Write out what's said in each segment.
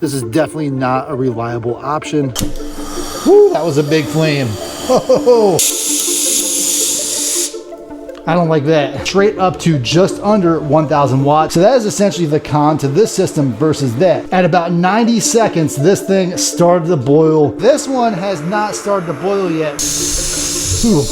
This is definitely not a reliable option. Woo, that was a big flame. Oh, I don't like that. Straight up to just under 1,000 watts. So that is essentially the con to this system versus that. At about 90 seconds, this thing started to boil. This one has not started to boil yet. Ooh.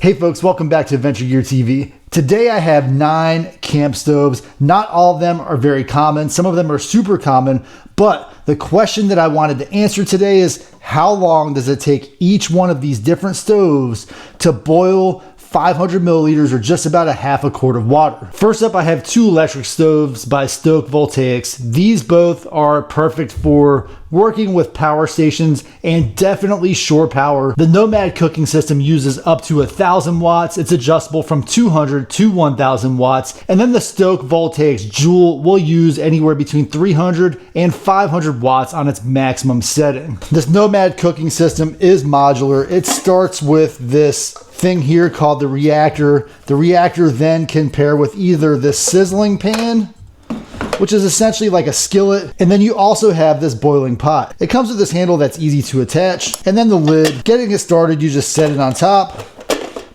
Hey folks, welcome back to Adventure Gear TV. Today I have 9 camp stoves. Not all of them are very common. Some of them are super common, but the question that I wanted to answer today is how long does it take each one of these different stoves to boil 500 milliliters or just about a half a quart of water? First up, I have 2 electric stoves by Stoke Voltaics. These both are perfect for working with power stations and definitely shore power. The Nomad cooking system uses up to 1,000 watts. It's adjustable from 200 to 1,000 watts. And then the Stoke Voltaics Joulle will use anywhere between 300 and 500 watts on its maximum setting. This Nomad cooking system is modular. It starts with this thing here called the reactor. The reactor then can pair with either this sizzling pan, which is essentially like a skillet, and then you also have this boiling pot. It comes with this handle that's easy to attach, and then the lid. Getting it started, you just set it on top,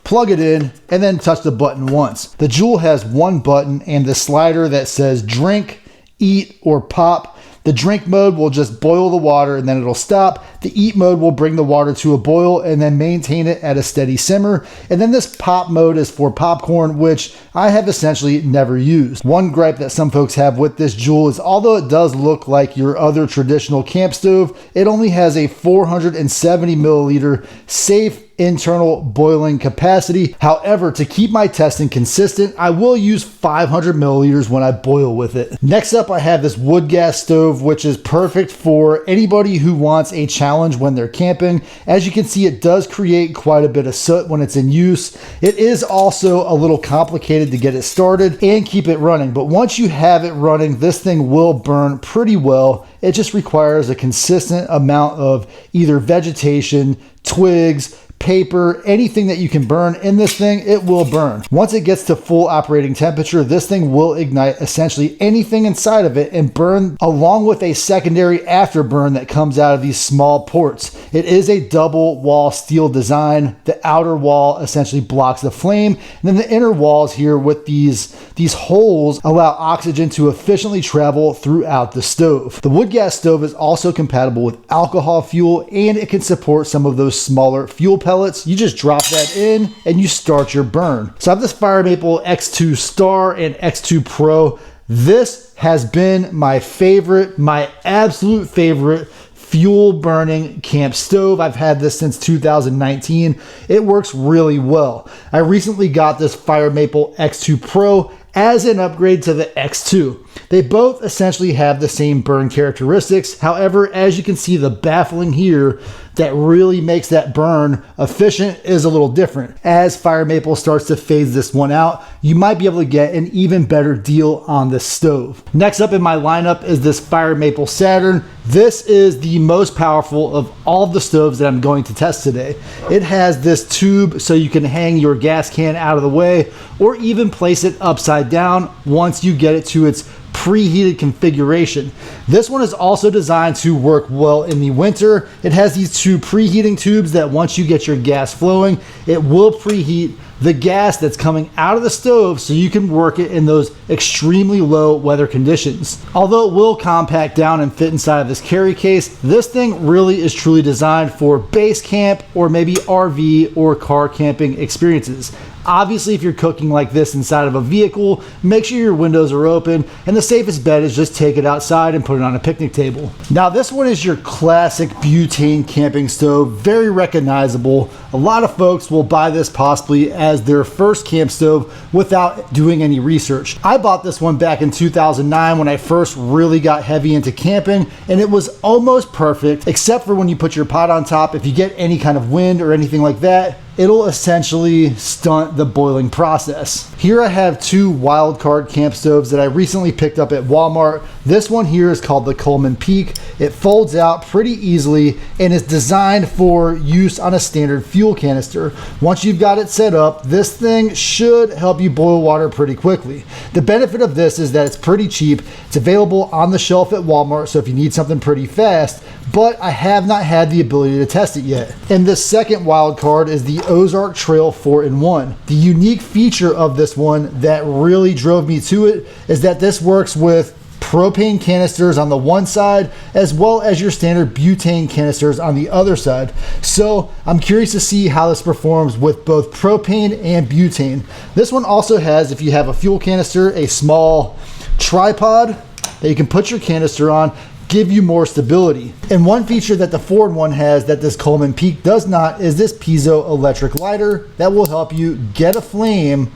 plug it in, and then touch the button once. The Joulle has one button and the slider that says drink, eat, or pop. The drink mode will just boil the water and then it'll stop. The eat mode will bring the water to a boil and then maintain it at a steady simmer. And then this pop mode is for popcorn, which I have essentially never used. One gripe that some folks have with this Joulle is although it does look like your other traditional camp stove, it only has a 470 milliliter safe internal boiling capacity. However, to keep my testing consistent, I will use 500 milliliters when I boil with it. Next up, I have this wood gas stove, which is perfect for anybody who wants a challenge when they're camping. As you can see, it does create quite a bit of soot when it's in use. It is also a little complicated to get it started and keep it running, but once you have it running, this thing will burn pretty well. It just requires a consistent amount of either vegetation, twigs, paper, anything that you can burn in this thing, it will burn. Once it gets to full operating temperature, this thing will ignite essentially anything inside of it and burn along with a secondary afterburn that comes out of these small ports. It is a double wall steel design. The outer wall essentially blocks the flame, and then the inner walls here with these holes allow oxygen to efficiently travel throughout the stove. The wood gas stove is also compatible with alcohol fuel, and it can support some of those smaller fuel pellets. You just drop that in and you start your burn. So I have this Fire Maple X2 Star and X2 Pro. This has been my favorite, my absolute favorite fuel burning camp stove. I've had this since 2019. It works really well. I recently got this Fire Maple X2 Pro as an upgrade to the X2. They both essentially have the same burn characteristics. However, as you can see, the baffling here that really makes that burn efficient is a little different. As Fire Maple starts to phase this one out, you might be able to get an even better deal on this stove. Next up in my lineup is this Fire Maple Saturn. This is the most powerful of all of the stoves that I'm going to test today. It has this tube so you can hang your gas can out of the way or even place it upside down once you get it to its preheated configuration. This one is also designed to work well in the winter. It has these 2 preheating tubes that once you get your gas flowing, it will preheat the gas that's coming out of the stove so you can work it in those extremely low weather conditions. Although it will compact down and fit inside of this carry case, this thing really is truly designed for base camp or maybe RV or car camping experiences. Obviously, if you're cooking like this inside of a vehicle, make sure your windows are open, and the safest bet is just take it outside and put it on a picnic table. Now, this one is your classic butane camping stove, very recognizable. A lot of folks will buy this possibly as their first camp stove without doing any research. I bought this one back in 2009 when I first really got heavy into camping, and it was almost perfect, except for when you put your pot on top. If you get any kind of wind or anything like that, it'll essentially stunt the boiling process. Here I have 2 wildcard camp stoves that I recently picked up at Walmart. This one here is called the Coleman Peak. It folds out pretty easily and is designed for use on a standard fuel canister. Once you've got it set up, this thing should help you boil water pretty quickly. The benefit of this is that it's pretty cheap. It's available on the shelf at Walmart, so if you need something pretty fast, but I have not had the ability to test it yet. And the second wild card is the Ozark Trail 4-in-1. The unique feature of this one that really drove me to it is that this works with propane canisters on the one side as well as your standard butane canisters on the other side. So I'm curious to see how this performs with both propane and butane. This one also has, if you have a fuel canister, a small tripod that you can put your canister on, give you more stability. And one feature that the 4-in-1 has that this Coleman Peak does not is this piezo electric lighter that will help you get a flame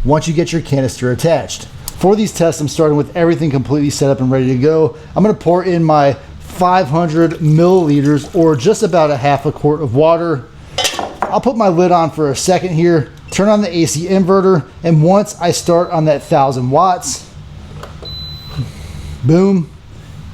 once you get your canister attached. For these tests, I'm starting with everything completely set up and ready to go. I'm gonna pour in my 500 milliliters or just about a half a quart of water. I'll put my lid on for a second here, turn on the AC inverter, and once I start on that 1000 watts, boom,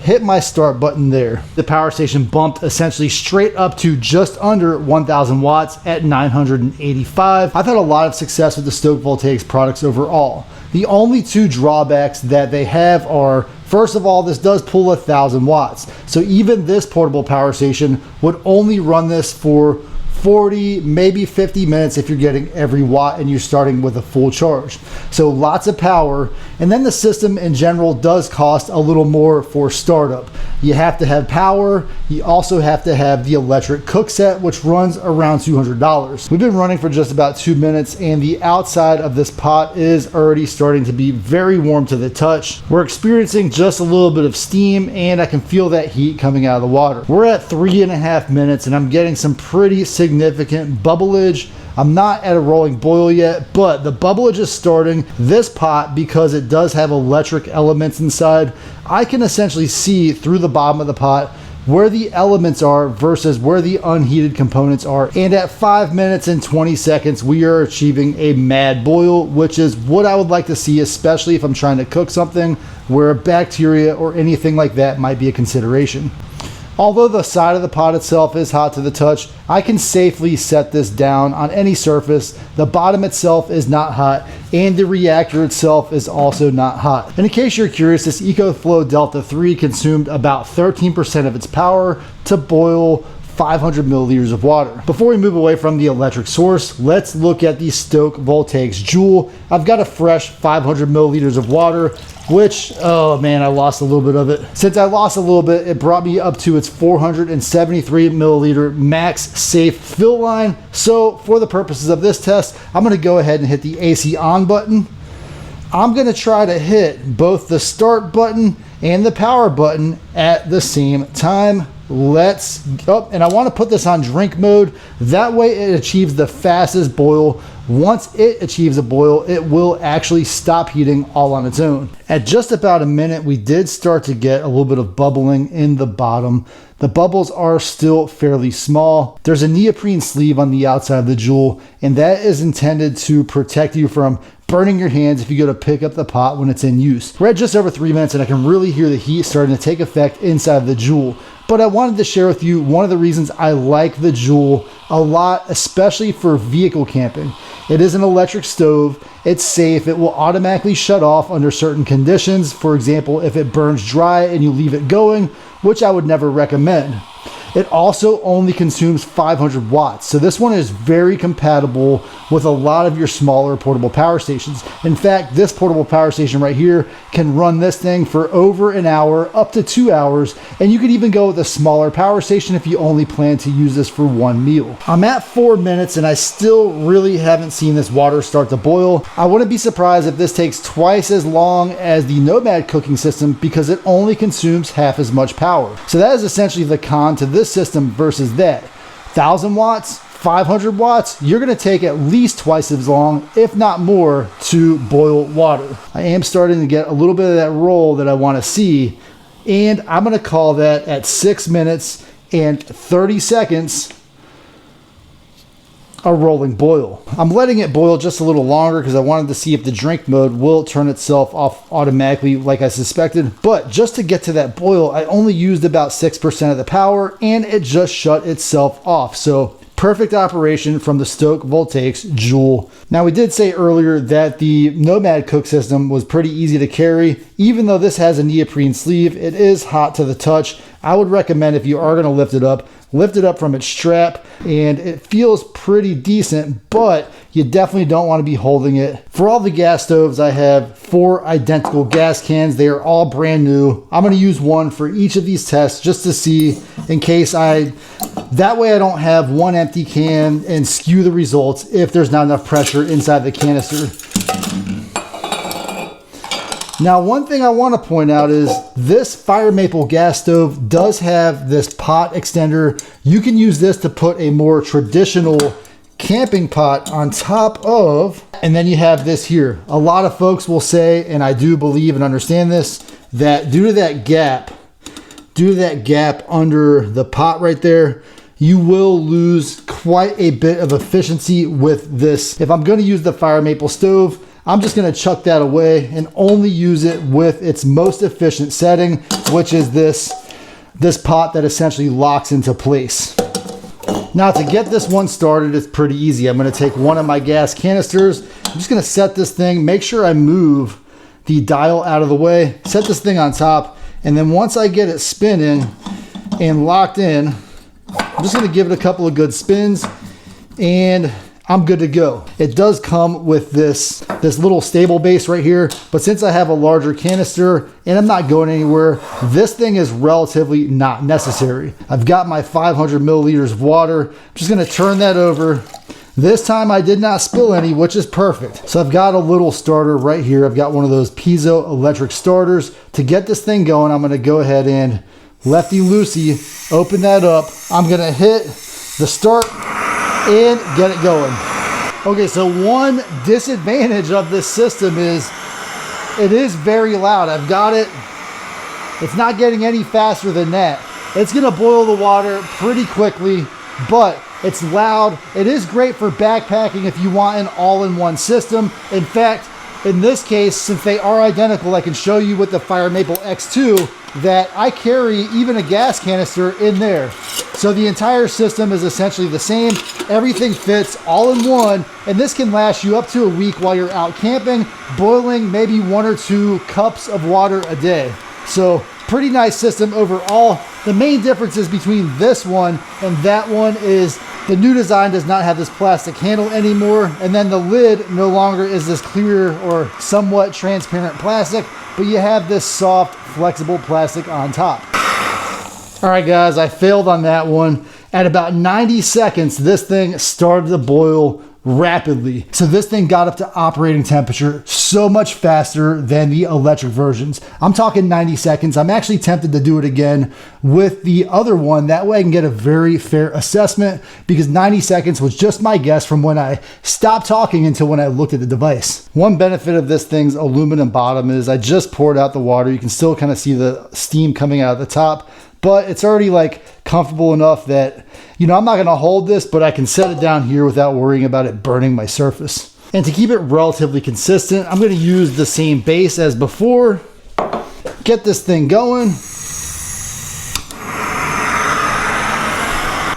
hit my start button there. The power station bumped essentially straight up to just under 1000 watts at 985. I've had a lot of success with the Stoke Voltaics products overall. The only two drawbacks that they have are, first of all, this does pull 1000 watts. So even this portable power station would only run this for 40, maybe 50 minutes if you're getting every watt and you're starting with a full charge. So lots of power. And then the system in general does cost a little more for startup. You have to have power. You also have to have the electric cook set, which runs around $200. We've been running for just about 2 minutes and the outside of this pot is already starting to be very warm to the touch. We're experiencing just a little bit of steam and I can feel that heat coming out of the water. We're at 3.5 minutes and I'm getting some pretty significant bubbleage. I'm not at a rolling boil yet, but the bubbleage is starting. This pot, because it does have electric elements inside, I can essentially see through the bottom of the pot where the elements are versus where the unheated components are. And at 5 minutes and 20 seconds, we are achieving a mad boil, which is what I would like to see, especially if I'm trying to cook something where bacteria or anything like that might be a consideration. Although the side of the pot itself is hot to the touch, I can safely set this down on any surface. The bottom itself is not hot, and the reactor itself is also not hot. And in case you're curious, this EcoFlow Delta 3 consumed about 13% of its power to boil 500 milliliters of water. Before we move away from the electric source, let's look at the Stoke Voltaics Joulle. I've got a fresh 500 milliliters of water, which, oh man, I lost a little bit of it. Since I lost a little bit, it brought me up to its 473 milliliter max safe fill line. So for the purposes of this test, I'm gonna go ahead and hit the AC on button. I'm gonna try to hit both the start button and the power button at the same time. Let's go. And I want to put this on drink mode. That way it achieves the fastest boil. Once it achieves a boil, it will actually stop heating all on its own. At just about a minute, we did start to get a little bit of bubbling in the bottom. The bubbles are still fairly small. There's a neoprene sleeve on the outside of the Joulle, and that is intended to protect you from burning your hands if you go to pick up the pot when it's in use. We're at just over 3 minutes and I can really hear the heat starting to take effect inside of the Joulle. But I wanted to share with you one of the reasons I like the Joulle a lot, especially for vehicle camping. It is an electric stove, it's safe, it will automatically shut off under certain conditions. For example, if it burns dry and you leave it going, which I would never recommend. It also only consumes 500 watts. So this one is very compatible with a lot of your smaller portable power stations. In fact, this portable power station right here can run this thing for over an hour, up to 2 hours. And you could even go with a smaller power station if you only plan to use this for one meal. I'm at 4 minutes and I still really haven't seen this water start to boil. I wouldn't be surprised if this takes twice as long as the Nomad cooking system because it only consumes half as much power. So that is essentially the con to this system versus that. 1000 watts, 500 watts, you're going to take at least twice as long, if not more, to boil water. I am starting to get a little bit of that roll that I want to see, and I'm going to call that at 6 minutes and 30 seconds. a rolling boil. I'm letting it boil just a little longer because I wanted to see if the drink mode will turn itself off automatically like I suspected. But just to get to that boil, I only used about 6% of the power and it just shut itself off. So perfect operation from the Stoke Voltaics Joulle. Now, we did say earlier that the Nomad cook system was pretty easy to carry. Even though this has a neoprene sleeve, it is hot to the touch. I would recommend, if you are going to lift it up from its strap, and it feels pretty decent, but you definitely don't want to be holding it. For all the gas stoves, I have 4 identical gas cans. They are all brand new. I'm going to use one for each of these tests just to see, in case that way I don't have one empty can and skew the results if there's not enough pressure inside the canister. Now, one thing I want to point out is this Fire Maple gas stove does have this pot extender. You can use this to put a more traditional camping pot on top of, and then you have this here. A lot of folks will say, and I do believe and understand this, that due to that gap under the pot right there, you will lose quite a bit of efficiency with this. If I'm going to use the Fire Maple stove, I'm just going to chuck that away and only use it with its most efficient setting, which is this pot that essentially locks into place. Now, to get this one started, it's pretty easy. I'm going to take one of my gas canisters. I'm just going to set this thing, make sure I move the dial out of the way, set this thing on top, and then once I get it spinning and locked in, I'm just going to give it a couple of good spins and I'm good to go. It does come with this little stable base right here, but since I have a larger canister and I'm not going anywhere, this thing is relatively not necessary. I've got my 500 milliliters of water. I'm just gonna turn that over. This time I did not spill any, which is perfect. So I've got a little starter right here. I've got one of those piezo electric starters. To get this thing going, I'm gonna go ahead and lefty-loosey open that up. I'm gonna hit the start and get it going. Okay, so one disadvantage of this system is it is very loud. I've got it. It's not getting any faster than that. It's gonna boil the water pretty quickly, but it's loud. It is great for backpacking if you want an all-in-one system. In fact, in this case, since they are identical, I can show you with the Fire Maple X2 that I carry even a gas canister in there. So the entire system is essentially the same. Everything fits all in one, and this can last you up to a week while you're out camping, boiling maybe 1 or 2 cups of water a day. So pretty nice system overall. The main differences between this one and that one is the new design does not have this plastic handle anymore, and then the lid no longer is this clear or somewhat transparent plastic, but you have this soft, flexible plastic on top. All right, guys, I failed on that one. At about 90 seconds, this thing started to boil rapidly. So this thing got up to operating temperature so much faster than the electric versions. I'm talking 90 seconds. I'm actually tempted to do it again with the other one. That way I can get a very fair assessment, because 90 seconds was just my guess from when I stopped talking until when I looked at the device. One benefit of this thing's aluminum bottom is I just poured out the water. You can still kind of see the steam coming out of the top, but it's already like comfortable enough that, you know, I'm not gonna hold this, but I can set it down here without worrying about it burning my surface. And to keep it relatively consistent, I'm gonna use the same base as before, get this thing going.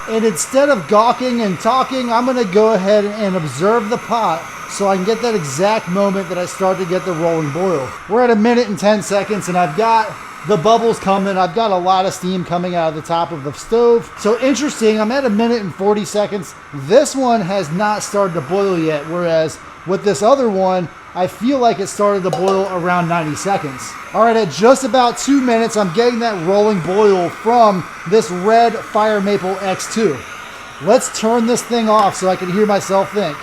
And instead of gawking and talking, I'm gonna go ahead and observe the pot so I can get that exact moment that I start to get the rolling boil. We're at 1 minute and 10 seconds and I've got the bubbles coming. I've got a lot of steam coming out of the top of the stove. So interesting, I'm at 1 minute and 40 seconds. This one has not started to boil yet, whereas with this other one, I feel like it started to boil around 90 seconds. All right, at just about 2 minutes, I'm getting that rolling boil from this red Fire Maple X2. Let's turn this thing off so I can hear myself think.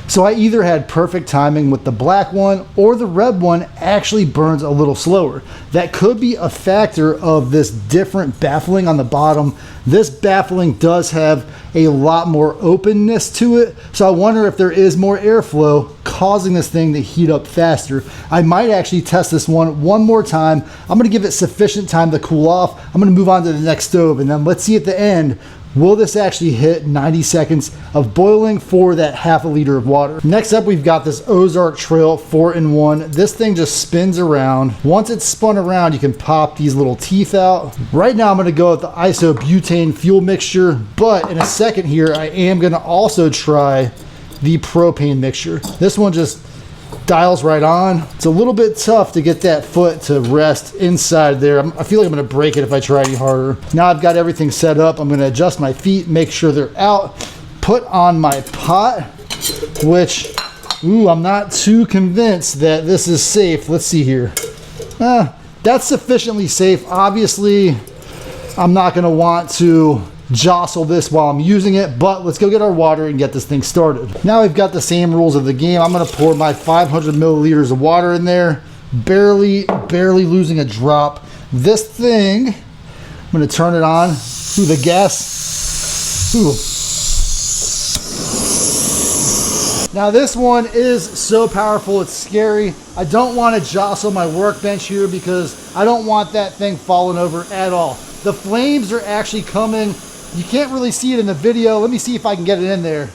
So I either had perfect timing with the black one or the red one actually burns a little slower. That could be a factor of this different baffling on the bottom. This baffling does have a lot more openness to it, so I wonder if there is more airflow causing this thing to heat up faster. I might actually test this one more time. I'm gonna give it sufficient time to cool off. I'm gonna move on to the next stove, and then let's see at the end Will this actually hit 90 seconds of boiling for that half a liter of water? Next up, we've got this Ozark Trail 4-in-1. This thing just spins around. Once it's spun around, you can pop these little teeth out. Right now, I'm gonna go with the isobutane fuel mixture, but in a second here, I am gonna also try the propane mixture. This one just dials right on. It's a little bit tough to get that foot to rest inside there. I feel like I'm gonna break it if I try any harder. Now I've got everything set up. I'm gonna adjust my feet, make sure they're out, put on my pot, which, I'm not too convinced that this is safe. Let's see here. That's sufficiently safe. Obviously, I'm not gonna want to jostle this while I'm using it, but let's go get our water and get this thing started. Now we've got the same rules of the game. I'm gonna pour my 500 milliliters of water in there, barely losing a drop. This thing, I'm gonna turn it on. Ooh, the gas. Ooh. Now this one is so powerful, it's scary. I don't want to jostle my workbench here because I don't want that thing falling over at all. The flames are actually coming. You can't really see it in the video. Let me see if I can get it in there.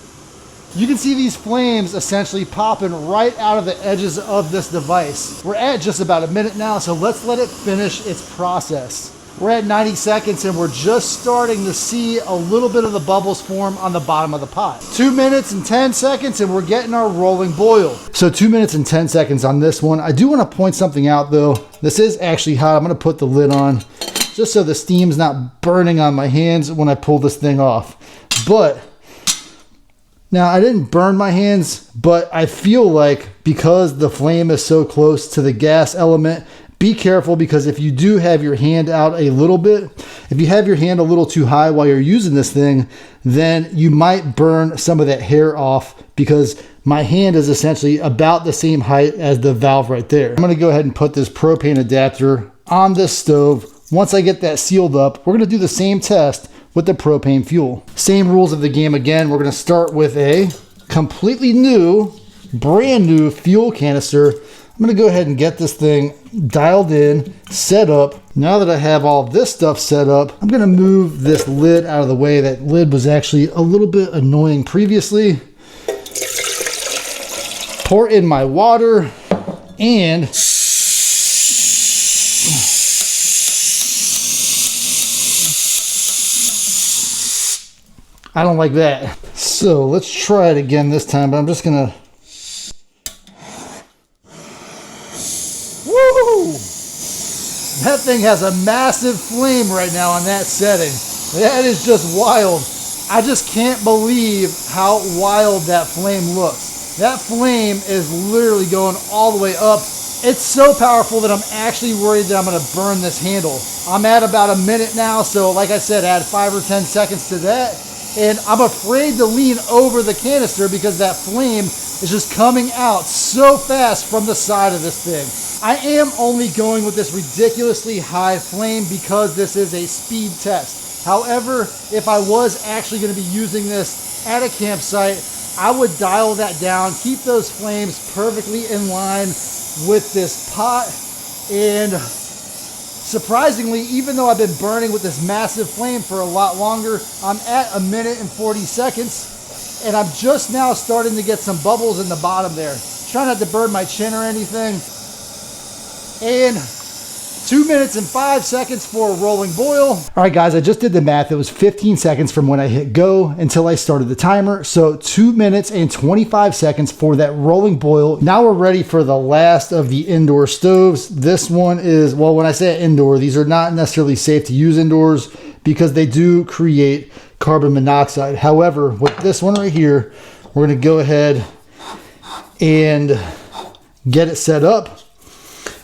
You can see these flames essentially popping right out of the edges of this device. We're at just about a minute now, so let's let it finish its process. We're at 90 seconds and we're just starting to see a little bit of the bubbles form on the bottom of the pot. 2 minutes and 10 seconds and we're getting our rolling boil. So 2 minutes and 10 seconds on this one. I do want to point something out though. This is actually hot. I'm going to put the lid on just so the steam's not burning on my hands when I pull this thing off. But now I didn't burn my hands, but I feel like because the flame is so close to the gas element, be careful because if you do have your hand out a little bit, if you have your hand a little too high while you're using this thing, then you might burn some of that hair off because my hand is essentially about the same height as the valve right there. I'm gonna go ahead and put this propane adapter on this stove. Once I get that sealed up, we're gonna do the same test with the propane fuel. Same rules of the game again. We're gonna start with a completely new, brand new fuel canister. I'm gonna go ahead and get this thing dialed in, set up. Now that I have all this stuff set up, I'm gonna move this lid out of the way. That lid was actually a little bit annoying previously. Pour in my water and I don't like that. So let's try it again this time, but I'm just gonna. Woo! That thing has a massive flame right now on that setting. That is just wild. I just can't believe how wild that flame looks. That flame is literally going all the way up. It's so powerful that I'm actually worried that I'm gonna burn this handle. I'm at about a minute now, so like I said, add 5 or 10 seconds to that. And I'm afraid to lean over the canister because that flame is just coming out so fast from the side of this thing. I am only going with this ridiculously high flame because this is a speed test. However, if I was actually going to be using this at a campsite, I would dial that down, keep those flames perfectly in line with this pot. And surprisingly, even though I've been burning with this massive flame for a lot longer, I'm at 1 minute and 40 seconds, and I'm just now starting to get some bubbles in the bottom there. Trying not to burn my chin or anything. And 2 minutes and 5 seconds for a rolling boil. All right, guys, I just did the math. It was 15 seconds from when I hit go until I started the timer. So 2 minutes and 25 seconds for that rolling boil. Now we're ready for the last of the indoor stoves. This one is, well, when I say indoor, these are not necessarily safe to use indoors because they do create carbon monoxide. However, with this one right here, we're gonna go ahead and get it set up.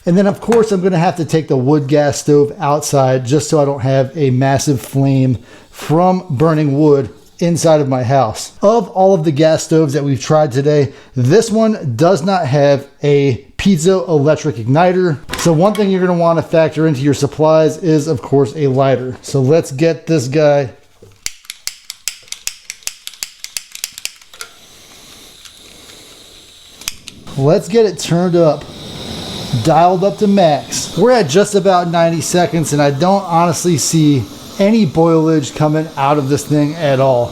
And then of course I'm gonna have to take the wood gas stove outside just so I don't have a massive flame from burning wood inside of my house. Of all of the gas stoves that we've tried today, this one does not have a piezoelectric igniter. So one thing you're gonna wanna factor into your supplies is of course a lighter. So let's get this guy. Let's get it turned up. Dialed up to max. We're at just about 90 seconds and I don't honestly see any boilage coming out of this thing at all.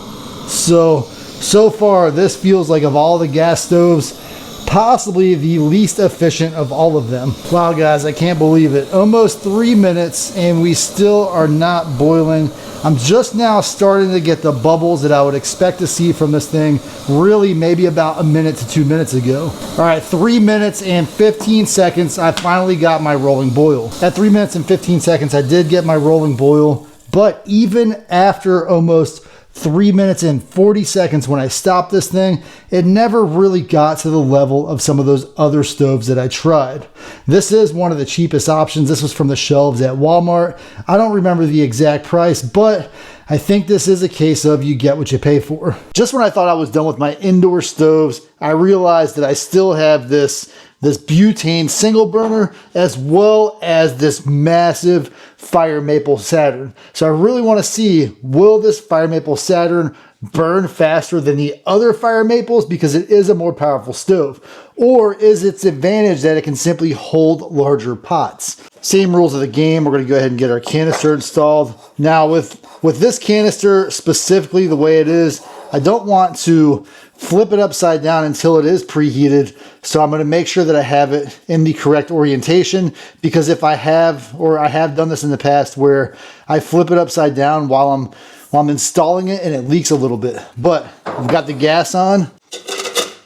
So far, this feels like, of all the gas stoves, possibly the least efficient of all of them. Wow, guys, I can't believe it. Almost 3 minutes and we still are not boiling. I'm just now starting to get the bubbles that I would expect to see from this thing, really maybe about a minute to 2 minutes ago. All right, 3 minutes and 15 seconds, I finally got my rolling boil. At 3 minutes and 15 seconds, I did get my rolling boil, but even after almost 3 minutes and 40 seconds when I stopped this thing, it never really got to the level of some of those other stoves that I tried. This is one of the cheapest options. This was from the shelves at Walmart. I don't remember the exact price, but I think this is a case of you get what you pay for. Just when I thought I was done with my indoor stoves, I realized that I still have this butane single burner, as well as this massive Fire Maple Saturn. So I really want to see, will this Fire Maple Saturn burn faster than the other Fire Maples because it is a more powerful stove? Or is its advantage that it can simply hold larger pots? Same rules of the game. We're going to go ahead and get our canister installed. Now with this canister specifically the way it is, I don't want to flip it upside down until it is preheated. So I'm going to make sure that I have it in the correct orientation, because if I have done this in the past where I flip it upside down while I'm installing it and it leaks a little bit. But I've got the gas on,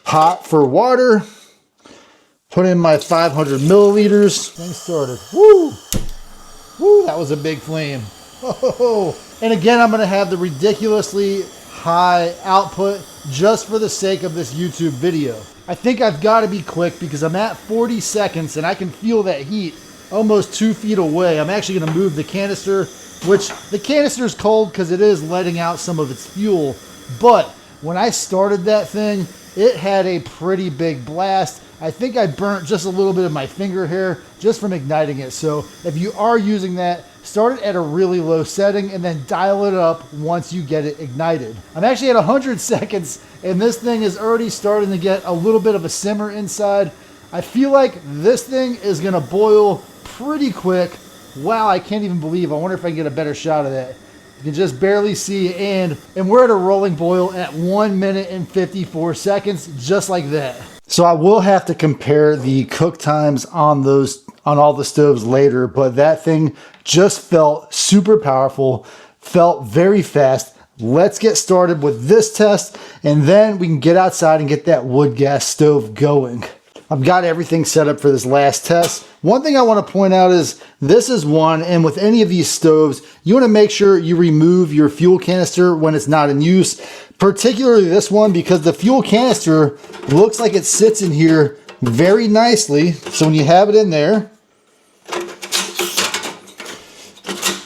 hot for water, put in my 500 milliliters, thing started. Woo! Woo, that was a big flame. Oh, and again, I'm going to have the ridiculously high output just for the sake of this YouTube video. I think I've got to be quick because I'm at 40 seconds and I can feel that heat almost 2 feet away. I'm actually going to move the canister, which the canister is cold because it is letting out some of its fuel. But when I started that thing, it had a pretty big blast. I think I burnt just a little bit of my finger hair just from igniting it. So if you are using that, start it at a really low setting and then dial it up once you get it ignited. I'm actually at 100 seconds and this thing is already starting to get a little bit of a simmer inside. I feel like this thing is gonna boil pretty quick. Wow, I can't even believe. I wonder if I can get a better shot of that. You can just barely see, and we're at a rolling boil at 1 minute and 54 seconds, just like that. So I will have to compare the cook times on all the stoves later, but that thing just felt super powerful, felt very fast. Let's get started with this test, and then we can get outside and get that wood gas stove going. I've got everything set up for this last test. One thing I want to point out is this is one, and with any of these stoves, you want to make sure you remove your fuel canister when it's not in use, particularly this one, because the fuel canister looks like it sits in here very nicely. So when you have it in there,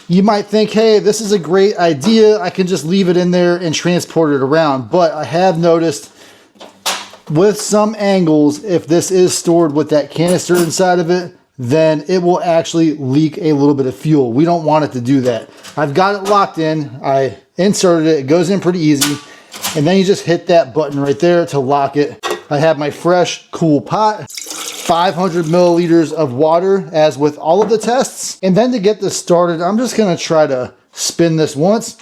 you might think, hey, this is a great idea. I can just leave it in there and transport it around. But I have noticed with some angles, if this is stored with that canister inside of it, then it will actually leak a little bit of fuel. We don't want it to do that. I've got it locked in. I inserted it. It goes in pretty easy. And then you just hit that button right there to lock it. I have my fresh, cool pot, 500 milliliters of water, as with all of the tests. And then to get this started, I'm just gonna try to spin this once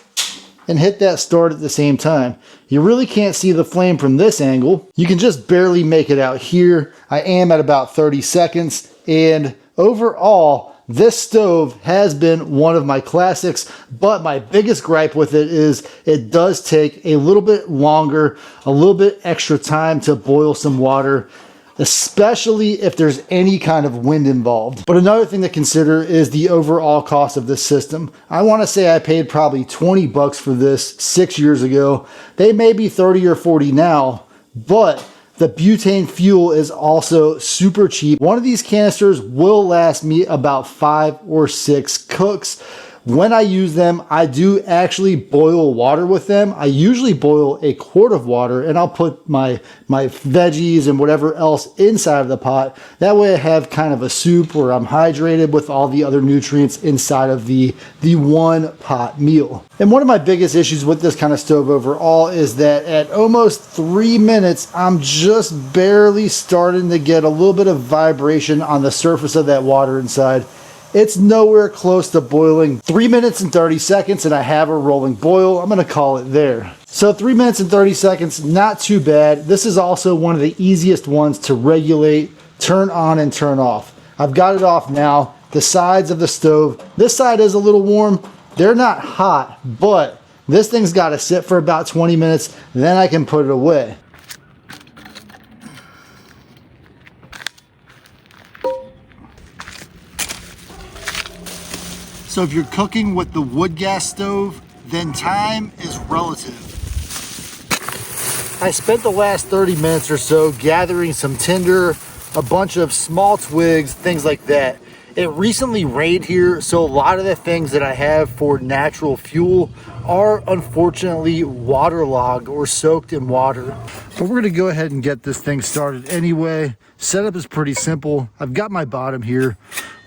and hit that start at the same time. You really can't see the flame from this angle. You can just barely make it out here. I am at about 30 seconds, and overall, this stove has been one of my classics, but my biggest gripe with it is it does take a little bit longer, a little bit extra time to boil some water, especially if there's any kind of wind involved. But another thing to consider is the overall cost of this system. I want to say I paid probably 20 bucks for this 6 years ago. They may be 30 or 40 now, but the butane fuel is also super cheap. One of these canisters will last me about 5 or 6 cooks. When I use them, I do actually boil water with them. I usually boil a quart of water, and I'll put my veggies and whatever else inside of the pot. That way I have kind of a soup where I'm hydrated with all the other nutrients inside of the one pot meal. And one of my biggest issues with this kind of stove overall is that at almost 3 minutes, I'm just barely starting to get a little bit of vibration on the surface of that water inside. It's nowhere close to boiling. 3 minutes and 30 seconds and I have a rolling boil. I'm gonna call it there. So 3 minutes and 30 seconds, not too bad. This is also one of the easiest ones to regulate, turn on and turn off. I've got it off now. The sides of the stove, this side is a little warm. They're not hot, but this thing's gotta sit for about 20 minutes, then I can put it away. So if you're cooking with the wood gas stove, then time is relative. I spent the last 30 minutes or so gathering some tinder, a bunch of small twigs, things like that. It recently rained here, so a lot of the things that I have for natural fuel are unfortunately waterlogged or soaked in water. But we're gonna go ahead and get this thing started anyway. Setup is pretty simple. I've got my bottom here.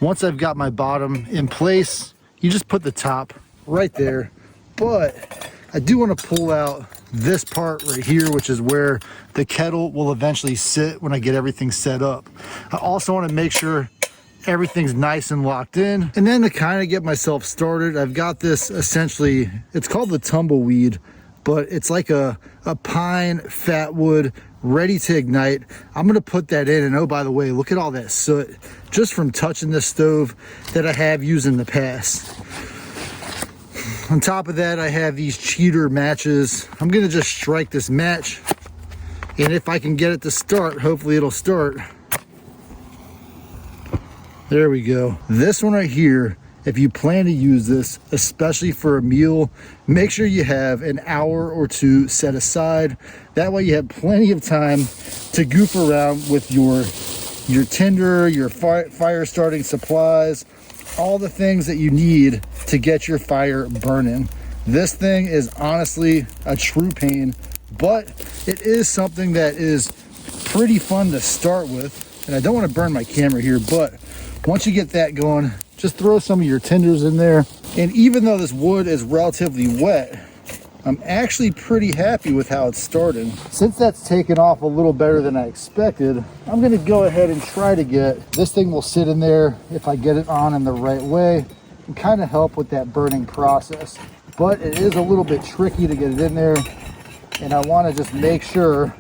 Once I've got my bottom in place, you just put the top right there. But I do want to pull out this part right here, which is where the kettle will eventually sit when I get everything set up. I also want to make sure everything's nice and locked in. And then to kind of get myself started, I've got this essentially, it's called the tumbleweed, but it's like a pine fat wood ready to ignite. I'm gonna put that in, and oh, by the way, look at all that soot just from touching this stove that I have used in the past. On top of that, I have these cheater matches. I'm gonna just strike this match, and if I can get it to start, hopefully it'll start. There we go. This one right here, if you plan to use this, especially for a meal, make sure you have an hour or two set aside. That way you have plenty of time to goof around with your tinder, your fire starting supplies, all the things that you need to get your fire burning. This thing is honestly a true pain, but it is something that is pretty fun to start with. And I don't want to burn my camera here, but once you get that going, just throw some of your tinders in there. And even though this wood is relatively wet, I'm actually pretty happy with how it's started. Since that's taken off a little better than I expected, I'm gonna go ahead and try to get, this thing will sit in there if I get it on in the right way and kind of help with that burning process. But it is a little bit tricky to get it in there, and I wanna just make sure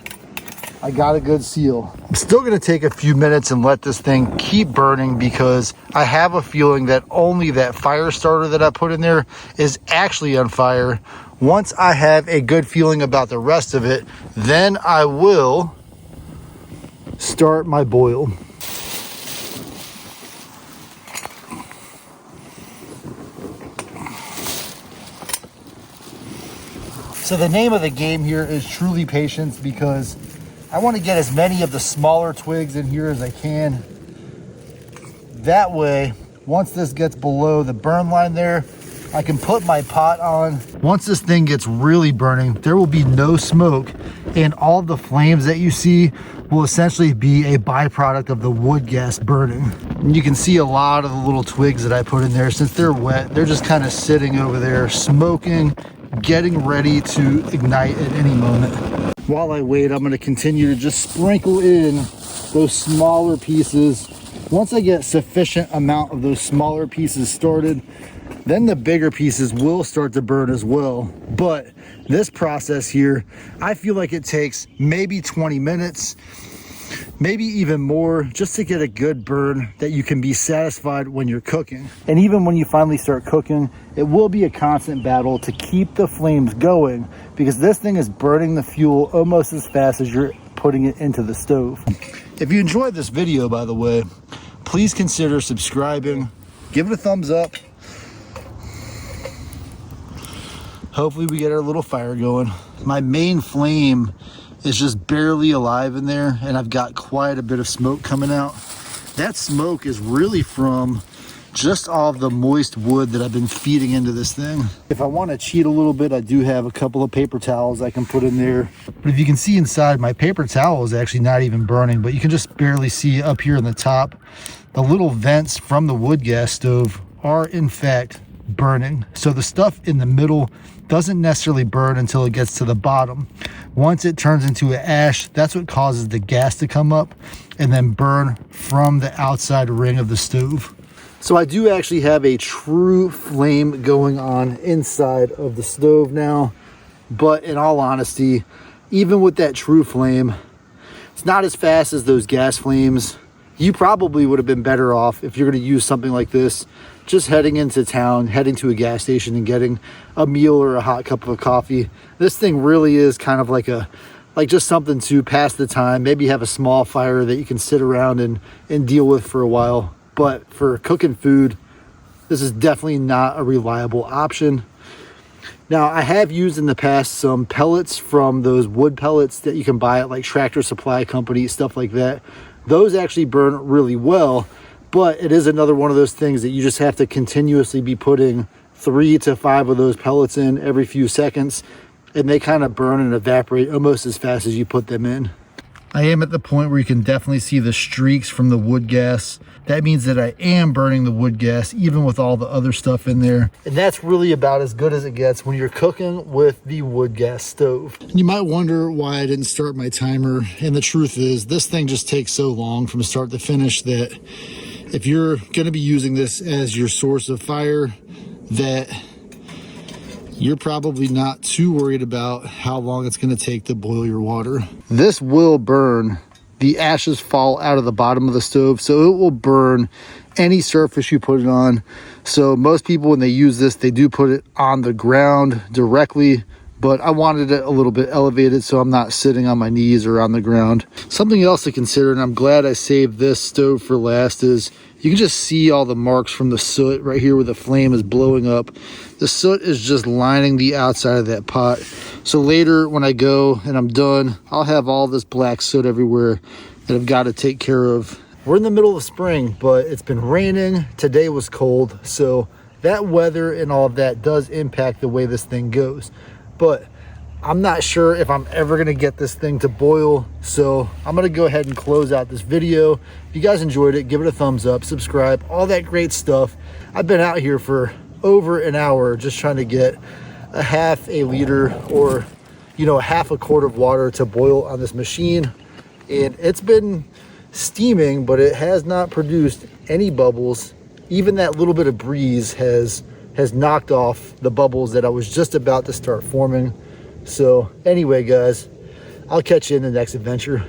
I got a good seal. I'm still gonna take a few minutes and let this thing keep burning because I have a feeling that only that fire starter that I put in there is actually on fire. Once I have a good feeling about the rest of it, then I will start my boil. So the name of the game here is truly patience, because I want to get as many of the smaller twigs in here as I can. That way, once this gets below the burn line there, I can put my pot on. Once this thing gets really burning, there will be no smoke, and all the flames that you see will essentially be a byproduct of the wood gas burning. And you can see a lot of the little twigs that I put in there. Since they're wet, they're just kind of sitting over there smoking, getting ready to ignite at any moment. While I wait, I'm going to continue to just sprinkle in those smaller pieces. Once I get sufficient amount of those smaller pieces started, then the bigger pieces will start to burn as well. But this process here, I feel like it takes maybe 20 minutes, maybe even more, just to get a good burn that you can be satisfied when you're cooking. And even when you finally start cooking, it will be a constant battle to keep the flames going, because this thing is burning the fuel almost as fast as you're putting it into the stove. If you enjoyed this video, by the way, please consider subscribing, give it a thumbs up. Hopefully we get our little fire going. My main flame is just barely alive in there, and I've got quite a bit of smoke coming out. That smoke is really from just all of the moist wood that I've been feeding into this thing. If I want to cheat a little bit, I do have a couple of paper towels I can put in there. But if you can see inside, my paper towel is actually not even burning, but you can just barely see up here in the top. The little vents from the wood gas stove are in fact burning. So the stuff in the middle doesn't necessarily burn until it gets to the bottom. Once it turns into an ash, that's what causes the gas to come up and then burn from the outside ring of the stove. So I do actually have a true flame going on inside of the stove now, but in all honesty, even with that true flame, it's not as fast as those gas flames. You probably would have been better off if you're going to use something like this, just heading into town, heading to a gas station and getting a meal or a hot cup of coffee. This thing really is kind of like just something to pass the time. Maybe have a small fire that you can sit around and deal with for a while. But for cooking food, this is definitely not a reliable option. Now, I have used in the past some pellets from those wood pellets that you can buy at like Tractor Supply Company, stuff like that. Those actually burn really well, but it is another one of those things that you just have to continuously be putting 3 to 5 of those pellets in every few seconds, and they kind of burn and evaporate almost as fast as you put them in. I am at the point where you can definitely see the streaks from the wood gas. That means that I am burning the wood gas, even with all the other stuff in there. And that's really about as good as it gets when you're cooking with the wood gas stove. You might wonder why I didn't start my timer. And the truth is, this thing just takes so long from start to finish that if you're gonna be using this as your source of fire, that you're probably not too worried about how long it's going to take to boil your water. This will burn. The ashes fall out of the bottom of the stove, so it will burn any surface you put it on. So most people, when they use this, they do put it on the ground directly, but I wanted it a little bit elevated so I'm not sitting on my knees or on the ground. Something else to consider, and I'm glad I saved this stove for last, is you can just see all the marks from the soot right here where the flame is blowing up. The soot is just lining the outside of that pot. So later when I go and I'm done, I'll have all this black soot everywhere that I've got to take care of. We're in the middle of spring, but it's been raining. Today was cold. So that weather and all of that does impact the way this thing goes. But I'm not sure if I'm ever going to get this thing to boil. So I'm going to go ahead and close out this video. If you guys enjoyed it, give it a thumbs up, subscribe, all that great stuff. I've been out here for over an hour just trying to get a half a liter or, a half a quart of water to boil on this machine. And it's been steaming, but it has not produced any bubbles. Even that little bit of breeze has knocked off the bubbles that I was just about to start forming. So anyway, guys, I'll catch you in the next adventure.